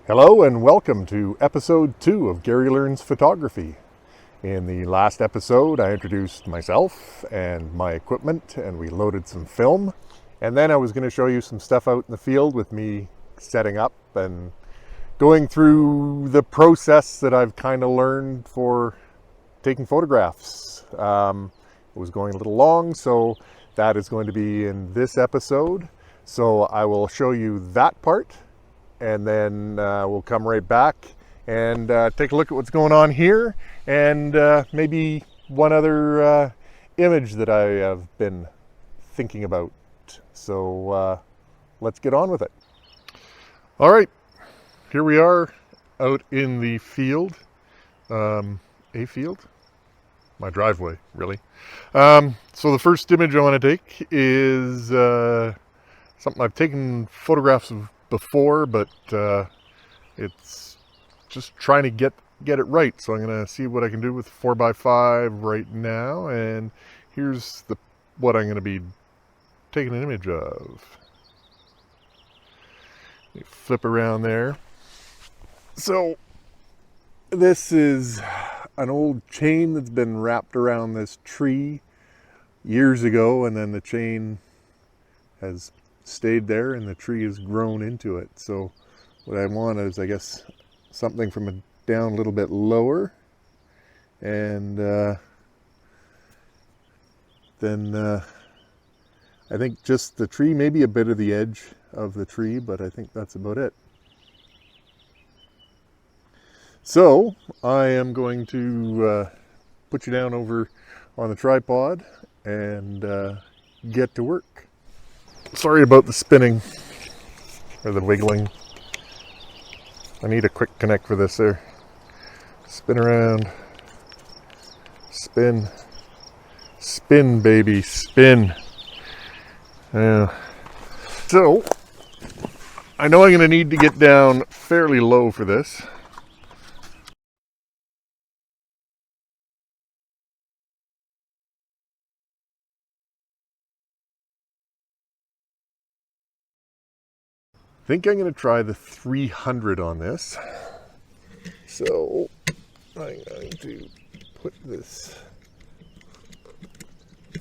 Hello and welcome to episode 2 of Gary Learns Photography. In the last episode, I introduced myself and my equipment, and we loaded some film. And then I was going to show you some stuff out in the field with me setting up and going through the process that I've kind of learned for taking photographs. It was going a little long, so that is going to be in this episode. So I will show you that part, and then we'll come right back and take a look at what's going on here, and maybe one other image that I have been thinking about. So let's get on with it. All right, here we are out in the field, my driveway, really. So the first image I want to take is something I've taken photographs of before, but it's just trying to get it right. So I'm going to see what I can do with 4x5 right now, and here's what I'm going to be taking an image of. You flip around there. So this is an old chain that's been wrapped around this tree years ago, and then the chain has stayed there and the tree has grown into it. So what I want is, I guess, something from down a little bit lower, and then I think just the tree, maybe a bit of the edge of the tree, but I think that's about it. So I am going to put you down over on the tripod and get to work. Sorry about the spinning or the wiggling. I need a quick connect for this there. Spin around. Spin. Spin, baby, spin. So I know I'm going to need to get down fairly low for this. I think I'm going to try the 300 on this. So I'm going to put this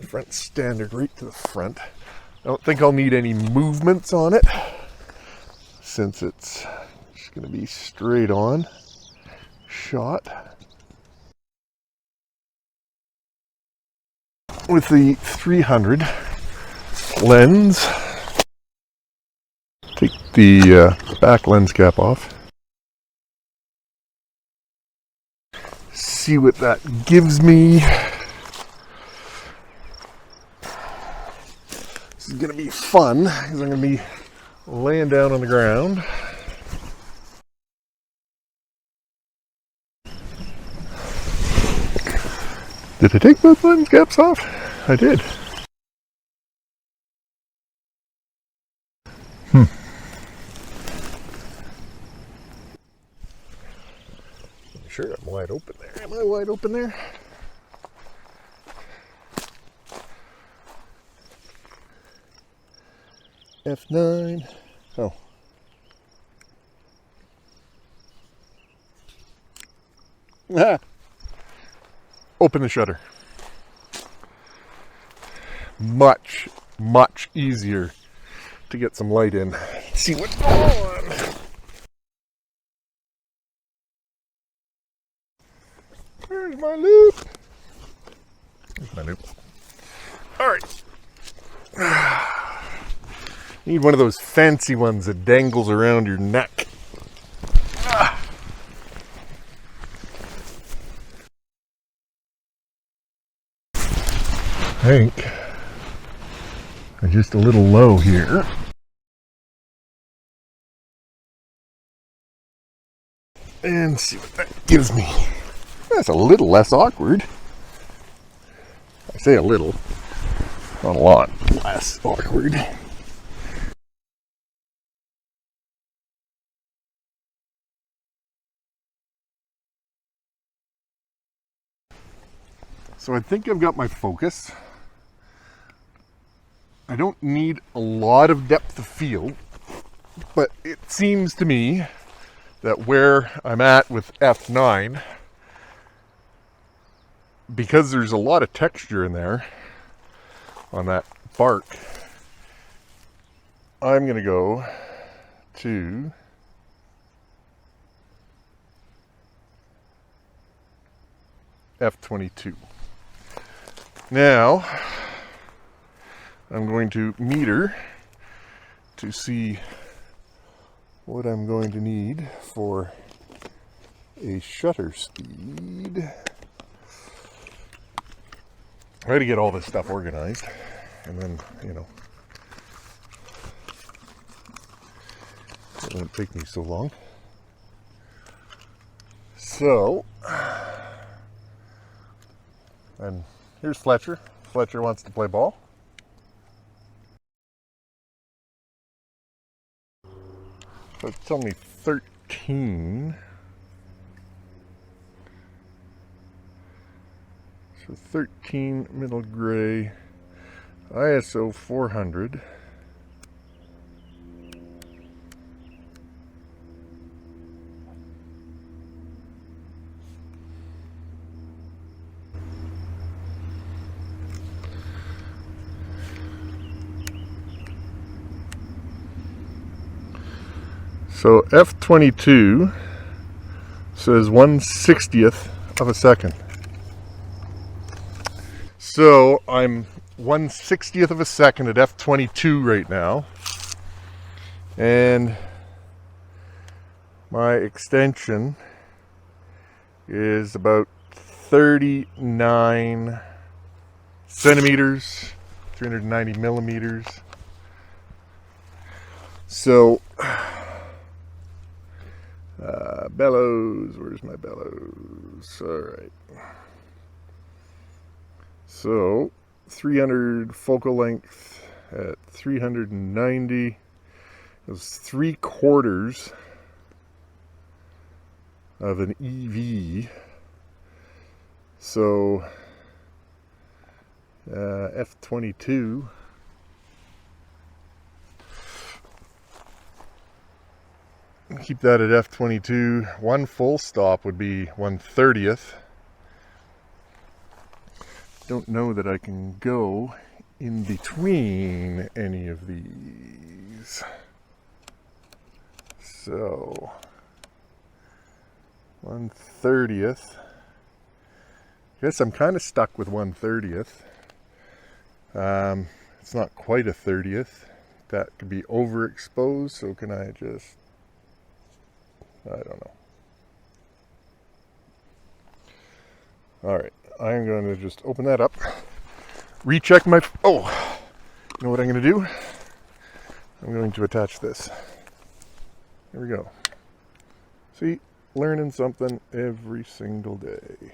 front standard right to the front. I don't think I'll need any movements on it, since it's just going to be straight on shot. With the 300 lens, take the back lens cap off. See what that gives me. This is going to be fun, because I'm going to be laying down on the ground. Did I take both lens caps off? I did. Sure, I'm wide open there. Am I wide open there? F9. Oh. Ah. Open the shutter. Much, much easier to get some light in. See what's going on. Where's my loop? There's my loop. All right. Need one of those fancy ones that dangles around your neck. I think I'm just a little low here. And see what that gives me. That's a little less awkward. I say a little, not a lot less awkward. So I think I've got my focus. I don't need a lot of depth of field, but it seems to me that where I'm at with F9, because there's a lot of texture in there on that bark, I'm going to go to F22. Now, I'm going to meter to see what I'm going to need for a shutter speed. I got to get all this stuff organized, and then, you know, it won't take me so long. So, and here's Fletcher. Fletcher wants to play ball. So it's only 13. So 13 middle gray, ISO 400. So F22 says 1/60th of a second. So I'm 1/60th of a second at F22 right now. And my extension is about 39 centimeters, 390 millimeters. So bellows, where's my bellows? All right. So 300 focal length at 390 is 3/4 of an EV. So F22 keep that at F22. One full stop would be 1/30th. Don't know that I can go in between any of these. So 1/30th. Guess I'm kind of stuck with 1/30th. It's not quite a 30th. That could be overexposed, so can I just, I don't know. All right, I'm going to just open that up, recheck my, oh, you know what I'm going to do? I'm going to attach this. Here we go. See, learning something every single day.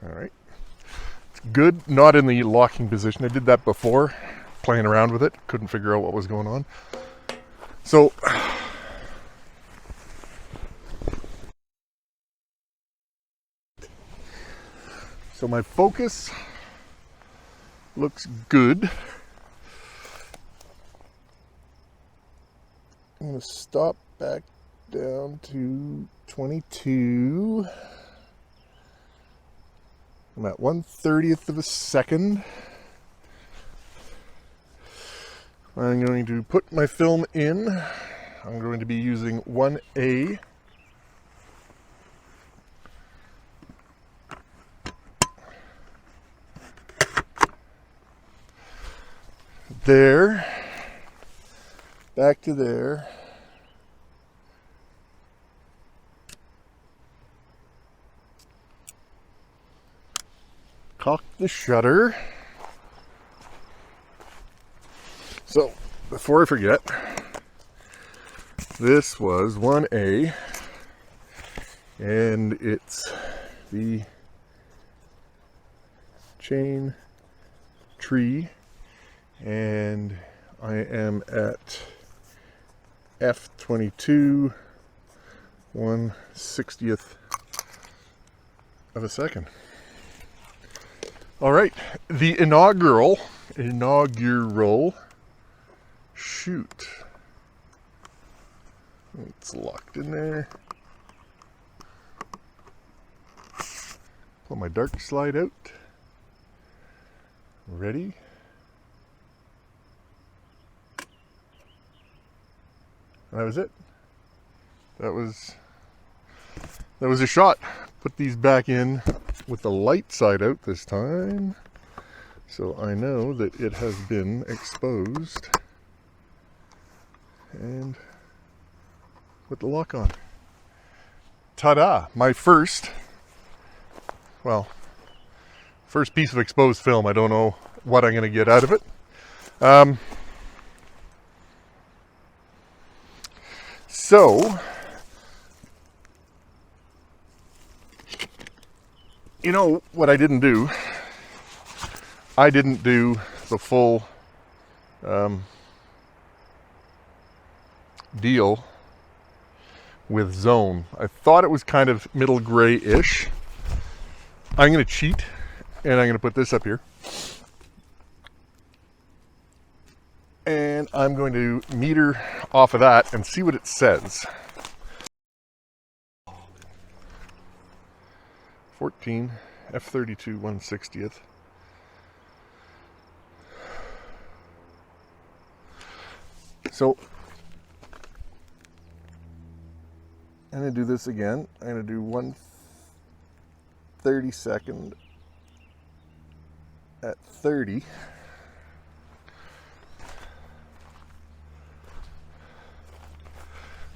All right. It's good, not in the locking position. I did that before, playing around with it. Couldn't figure out what was going on. So my focus looks good. I'm going to stop back down to 22. I'm at 1/30th of a second. I'm going to put my film in. I'm going to be using 1A. There. Back to there. Cock the shutter. So, before I forget, this was 1A, and it's the chain tree, and I am at F22, 1/60th of a second. All right, the inaugural shoot. It's locked in there. Pull my dark slide out. Ready? That was it. That was a shot. Put these back in with the light side out this time, so I know that it has been exposed. And put the lock on. Ta-da! My first piece of exposed film. I don't know what I'm going to get out of it. So, you know what I didn't do? I didn't do the full deal with zone. I thought it was kind of middle gray-ish. I'm going to cheat, and I'm going to put this up here. And I'm going to meter off of that and see what it says. 14 F32 1/60th. So I'm going to do this again. I'm going to do 1/32 at 30.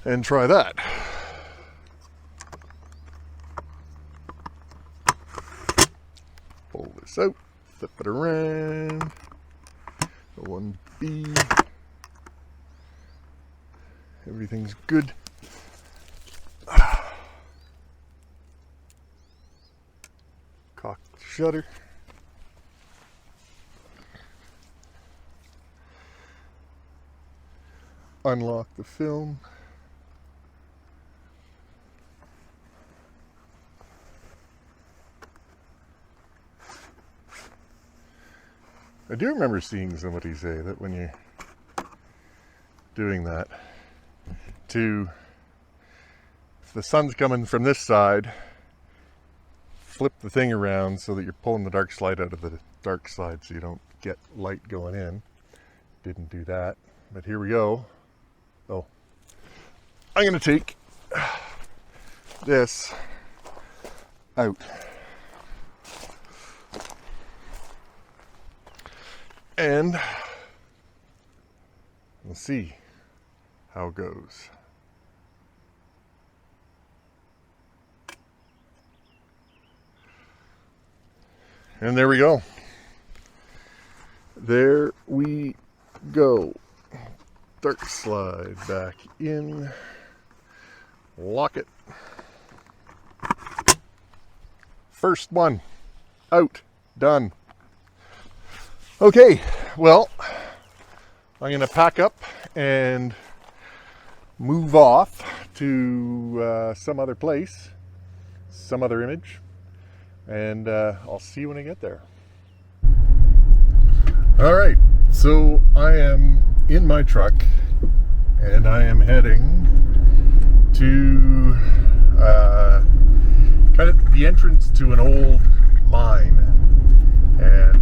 And try that. Pull this out, flip it around. 1B. Everything's good. Cock the shutter. Unlock the film. I do remember seeing somebody say that when you're doing that, if the sun's coming from this side, flip the thing around so that you're pulling the dark slide out of the dark side so you don't get light going in. Didn't do that, but here we go. Oh, I'm going to take this out. And we'll see how it goes. And there we go. There we go. Dark slide back in. Lock it. First one out. Done. Okay, well, I'm going to pack up and move off to some other place, some other image, and I'll see you when I get there. All right, so I am in my truck and I am heading to kind of the entrance to an old mine. And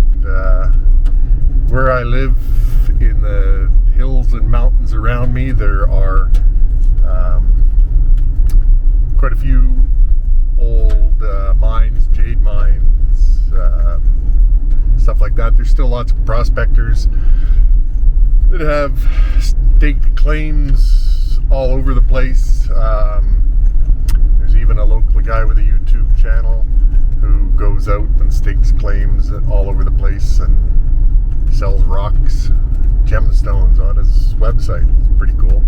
where I live in the hills and mountains around me, there are quite a few old mines, jade mines, stuff like that. There's still lots of prospectors that have staked claims all over the place. There's even a local guy with a YouTube channel who goes out and stakes claims all over the place and sells rocks, gemstones on his website. It's pretty cool.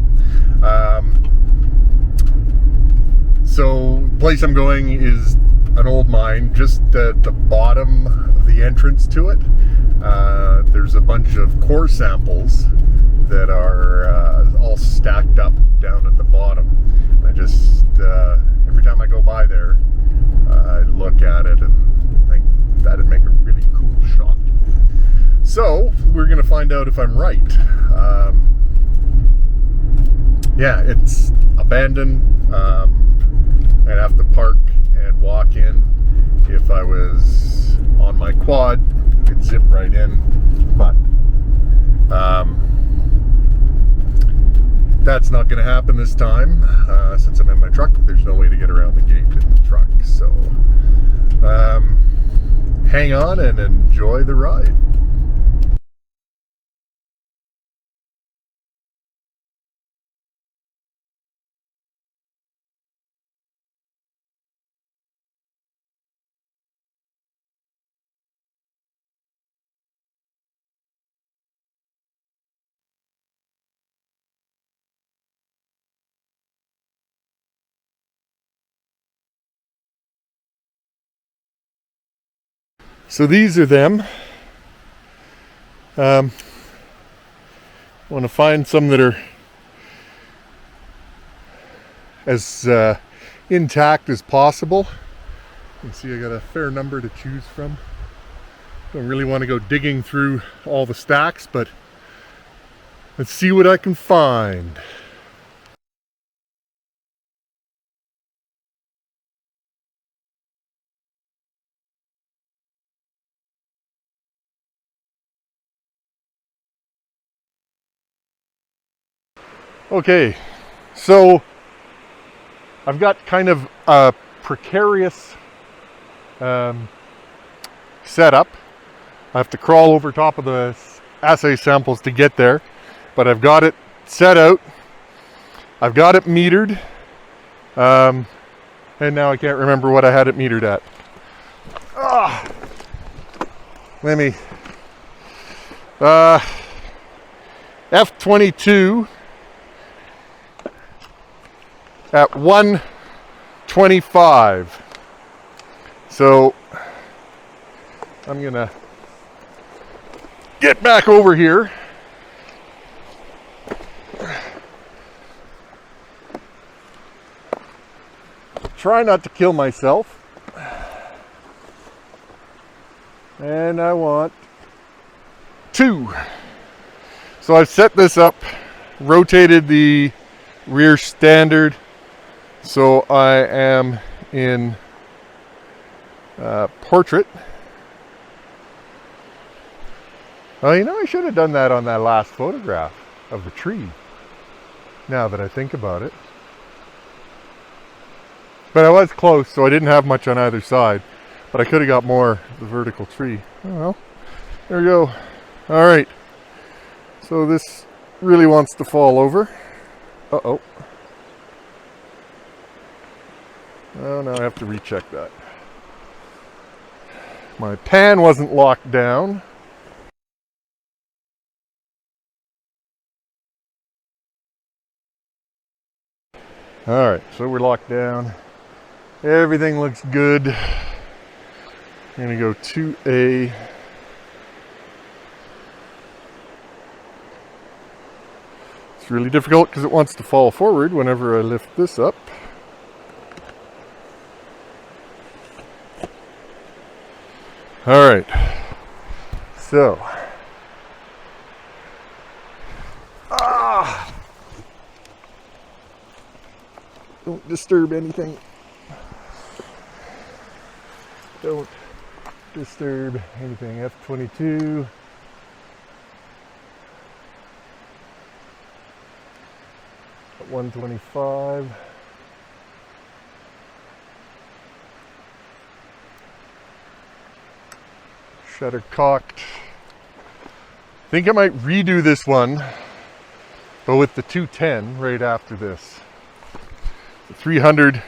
So the place I'm going is an old mine just at the bottom of the entrance to it. There's a bunch of core samples that are all stacked up down at the bottom. I just every time I go by there, I look at it and think that'd make a really cool So we're going to find out if I'm right. Yeah, it's abandoned. I'd have to park and walk in. If I was on my quad, I could zip right in. But that's not going to happen this time. Since I'm in my truck, there's no way to get around the gate in the truck. So hang on and enjoy the ride. So these are them. I want to find some that are as intact as possible. You can see I got a fair number to choose from. Don't really want to go digging through all the stacks, but let's see what I can find. Okay, so I've got kind of a precarious setup. I have to crawl over top of the assay samples to get there, but I've got it set out. I've got it metered, and now I can't remember what I had it metered at. Let me F22 at 125. So I'm gonna get back over here. Try not to kill myself. And I want 2. So I've set this up, rotated the rear standard, so I am in portrait. Oh, you know, I should have done that on that last photograph of the tree, now that I think about it. But I was close, so I didn't have much on either side. But I could have got more of the vertical tree. Oh well, there we go. All right, so this really wants to fall over. Uh-oh. Oh, now I have to recheck that. My pan wasn't locked down. All right, so we're locked down. Everything looks good. I'm gonna go 2A. It's really difficult because it wants to fall forward whenever I lift this up. All right, so don't disturb anything. Don't disturb anything. F22. At 125. Shutter cocked. I think I might redo this one, but with the 210 right after this. The 300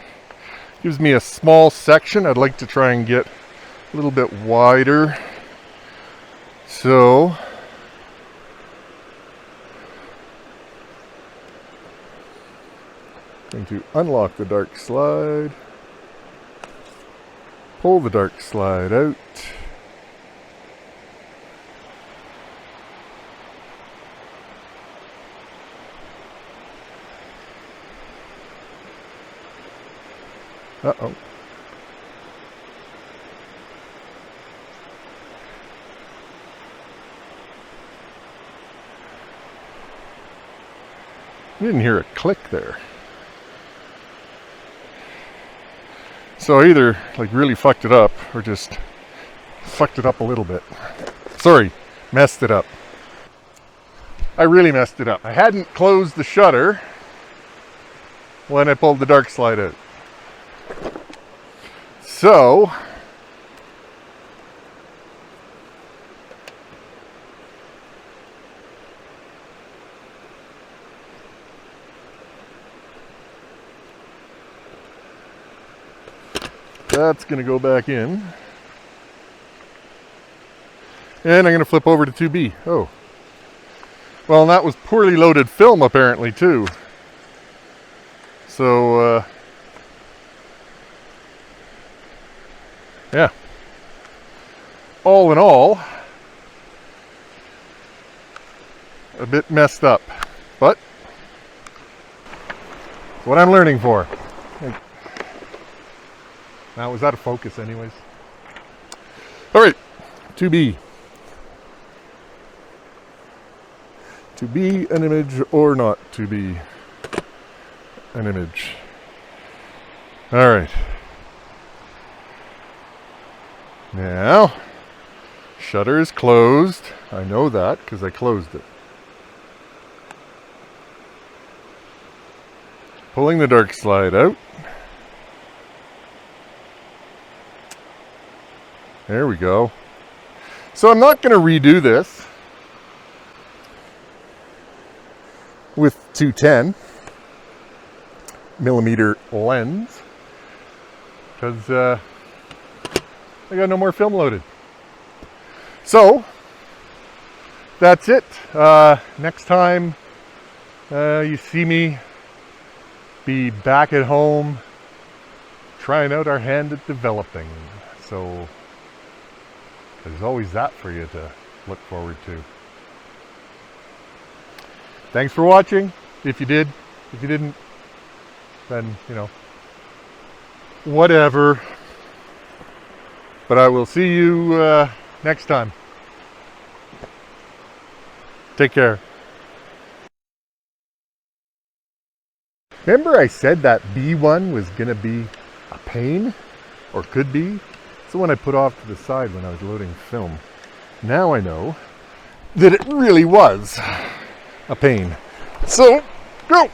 gives me a small section. I'd like to try and get a little bit wider. So I'm going to unlock the dark slide, pull the dark slide out. Uh-oh. You didn't hear a click there. So I either like really fucked it up or just fucked it up a little bit. Sorry, messed it up. I really messed it up. I hadn't closed the shutter when I pulled the dark slide out. So that's going to go back in. And I'm going to flip over to 2B. Oh. Well, and that was poorly loaded film apparently too. So, yeah. All in all, a bit messed up. But, what I'm learning for. Now, was that a focus anyways? All right, 2B. To be an image or not to be an image. All right. Now, shutter is closed. I know that because I closed it. Pulling the dark slide out. There we go. So I'm not going to redo this with 210 millimeter lens because I got no more film loaded. So that's it. Next time you see me be back at home trying out our hand at developing. So there's always that for you to look forward to. Thanks for watching. If you did, if you didn't, then, you know, whatever. But I will see you next time. Take care. Remember I said that B1 was going to be a pain? Or could be? It's the one I put off to the side when I was loading film. Now I know that it really was a pain. So, go!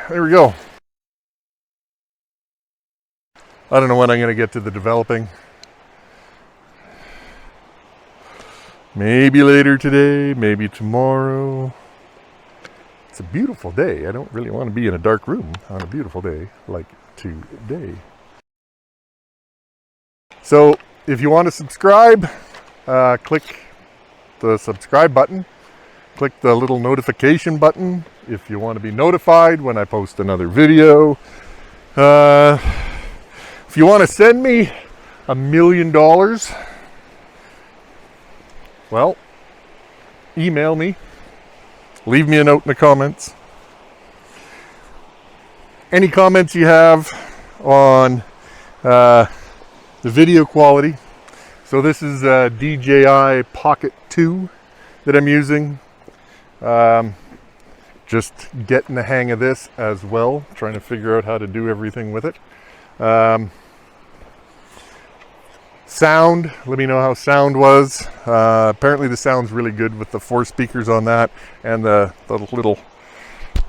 There we go. I don't know when I'm going to get to the developing. Maybe later today, maybe tomorrow. It's a beautiful day. I don't really want to be in a dark room on a beautiful day like today. So, if you want to subscribe, click the subscribe button. Click the little notification button if you want to be notified when I post another video. If you want to send me $1 million, well, email me. Leave me a note in the comments. Any comments you have on the video quality. So this is a DJI Pocket 2 that I'm using. Just getting the hang of this as well, trying to figure out how to do everything with it. Sound, let me know how sound was. Apparently the sound's really good with the 4 speakers on that, and the little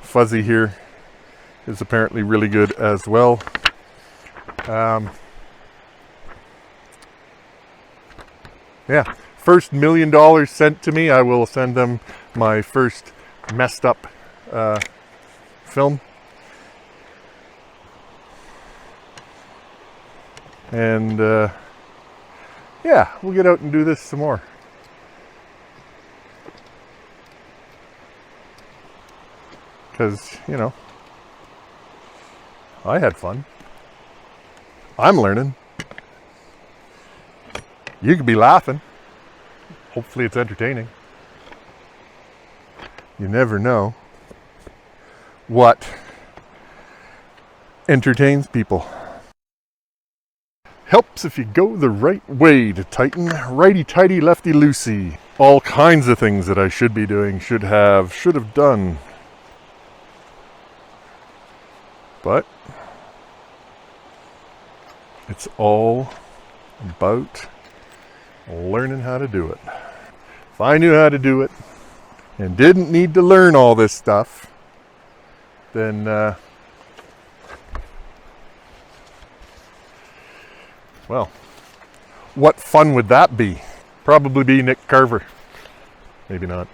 fuzzy here is apparently really good as well. Yeah, first $1 million sent to me, I will send them my first messed up film. And yeah, we'll get out and do this some more. Because, you know, I had fun. I'm learning. You could be laughing. Hopefully it's entertaining. You never know what entertains people. Helps if you go the right way to tighten righty-tighty, lefty-loosey. All kinds of things that I should be doing, should have done. But it's all about learning how to do it. If I knew how to do it and didn't need to learn all this stuff, then well, what fun would that be? Probably be Nick Carver. Maybe not.